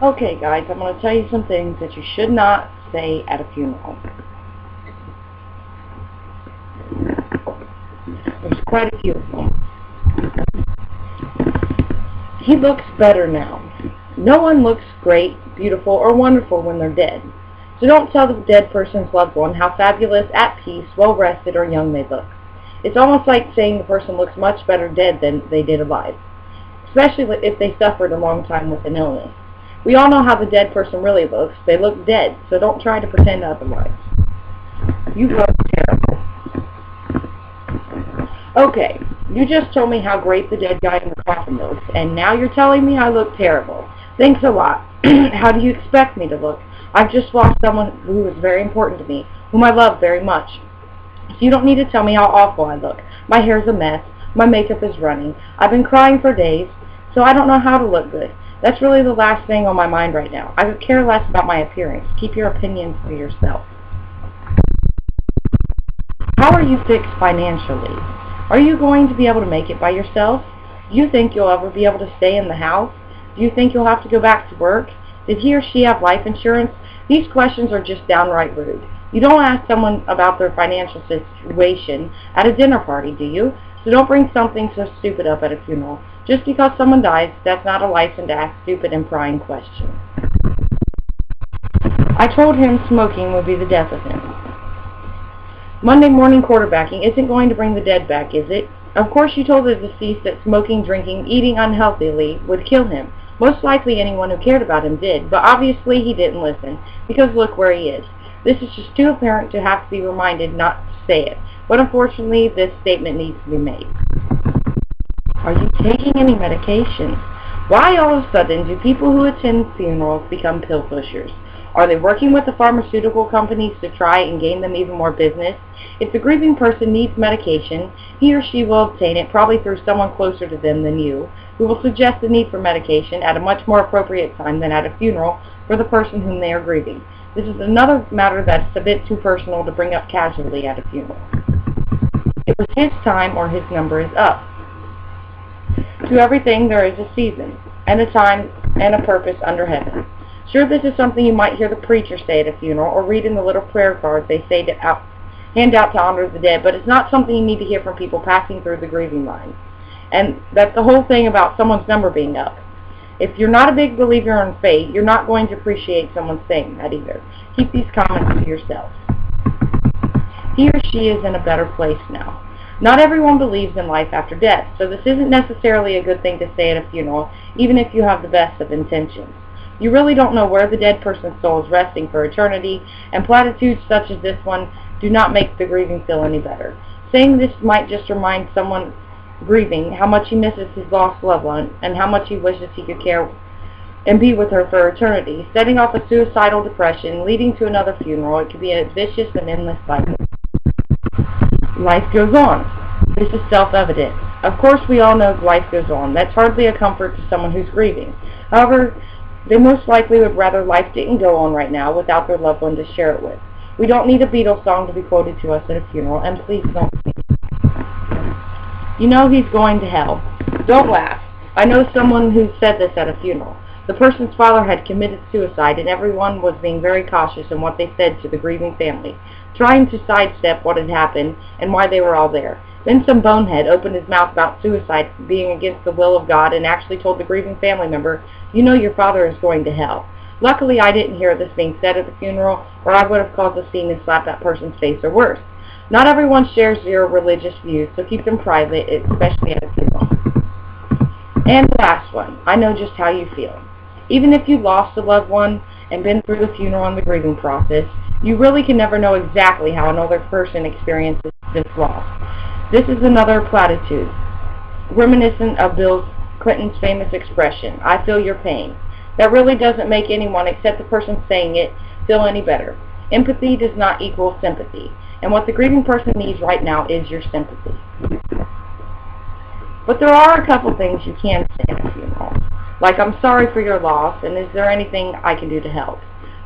Okay, guys, I'm going to tell you some things that you should not say at a funeral. There's quite a few of them. He looks better now. No one looks great, beautiful, or wonderful when they're dead. So don't tell the dead person's loved one how fabulous, at peace, well-rested, or young they look. It's almost like saying the person looks much better dead than they did alive, especially if they suffered a long time with an illness. We all know how the dead person really looks. They look dead, so don't try to pretend otherwise. You look terrible. Okay, you just told me how great the dead guy in the coffin looks, and now you're telling me I look terrible. Thanks a lot. How do you expect me to look? I've just lost someone who was very important to me, whom I love very much. So you don't need to tell me how awful I look. My hair's a mess. My makeup is running. I've been crying for days, so I don't know how to look good. That's really the last thing on my mind right now. I could care less about my appearance. Keep your opinions for yourself. How are you fixed financially? Are you going to be able to make it by yourself? Do you think you'll ever be able to stay in the house? Do you think you'll have to go back to work? Did he or she have life insurance? These questions are just downright rude. You don't ask someone about their financial situation at a dinner party, do you? So don't bring something so stupid up at a funeral. Just because someone dies, that's not a license to ask stupid and prying questions. I told him smoking would be the death of him. Monday morning quarterbacking isn't going to bring the dead back, is it? Of course you told the deceased that smoking, drinking, eating unhealthily would kill him. Most likely anyone who cared about him did, but obviously he didn't listen, because look where he is. This is just too apparent to have to be reminded not to say it, but unfortunately this statement needs to be made. Are you taking any medications? Why all of a sudden do people who attend funerals become pill pushers? Are they working with the pharmaceutical companies to try and gain them even more business? If the grieving person needs medication, he or she will obtain it probably through someone closer to them than you, who will suggest the need for medication at a much more appropriate time than at a funeral for the person whom they are grieving. This is another matter that's a bit too personal to bring up casually at a funeral. It was his time or his number is up. To everything there is a season, and a time, and a purpose under heaven. Sure, this is something you might hear the preacher say at a funeral, or read in the little prayer cards they hand out to honor the dead, but it's not something you need to hear from people passing through the grieving line. And that's the whole thing about someone's number being up. If you're not a big believer in fate, you're not going to appreciate someone saying that either. Keep these comments to yourself. He or she is in a better place now. Not everyone believes in life after death, so this isn't necessarily a good thing to say at a funeral, even if you have the best of intentions. You really don't know where the dead person's soul is resting for eternity, and platitudes such as this one do not make the grieving feel any better. Saying this might just remind someone grieving how much he misses his lost loved one, and how much he wishes he could care and be with her for eternity, setting off a suicidal depression, leading to another funeral. It could be a vicious and endless cycle. Life goes on. This is self-evident. Of course we all know life goes on. That's hardly a comfort to someone who's grieving. However, they most likely would rather life didn't go on right now without their loved one to share it with. We don't need a Beatles song to be quoted to us at a funeral, and please don't sing. You know he's going to hell. Don't laugh. I know someone who said this at a funeral. The person's father had committed suicide, and everyone was being very cautious in what they said to the grieving family, trying to sidestep what had happened and why they were all there. Then some bonehead opened his mouth about suicide being against the will of God and actually told the grieving family member, "You know your father is going to hell." Luckily, I didn't hear this being said at the funeral, or I would have caused a scene and slapped that person's face or worse. Not everyone shares your religious views, so keep them private, especially at a funeral. And the last one, I know just how you feel. Even if you lost a loved one and been through the funeral and the grieving process, you really can never know exactly how another person experiences this loss. This is another platitude, reminiscent of Bill Clinton's famous expression, "I feel your pain." That really doesn't make anyone, except the person saying it, feel any better. Empathy does not equal sympathy, and what the grieving person needs right now is your sympathy. But there are a couple things you can say at a funeral, like "I'm sorry for your loss, and is there anything I can do to help?"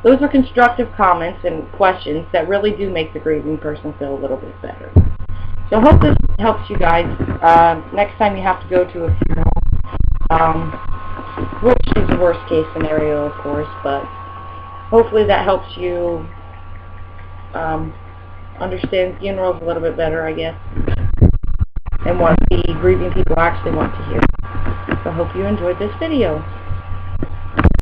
Those are constructive comments and questions that really do make the grieving person feel a little bit better. So I hope this helps you guys next time you have to go to a funeral. which is the worst case scenario, of course, but hopefully that helps you understand funerals a little bit better, I guess, and what the grieving people actually want to hear. So I hope you enjoyed this video.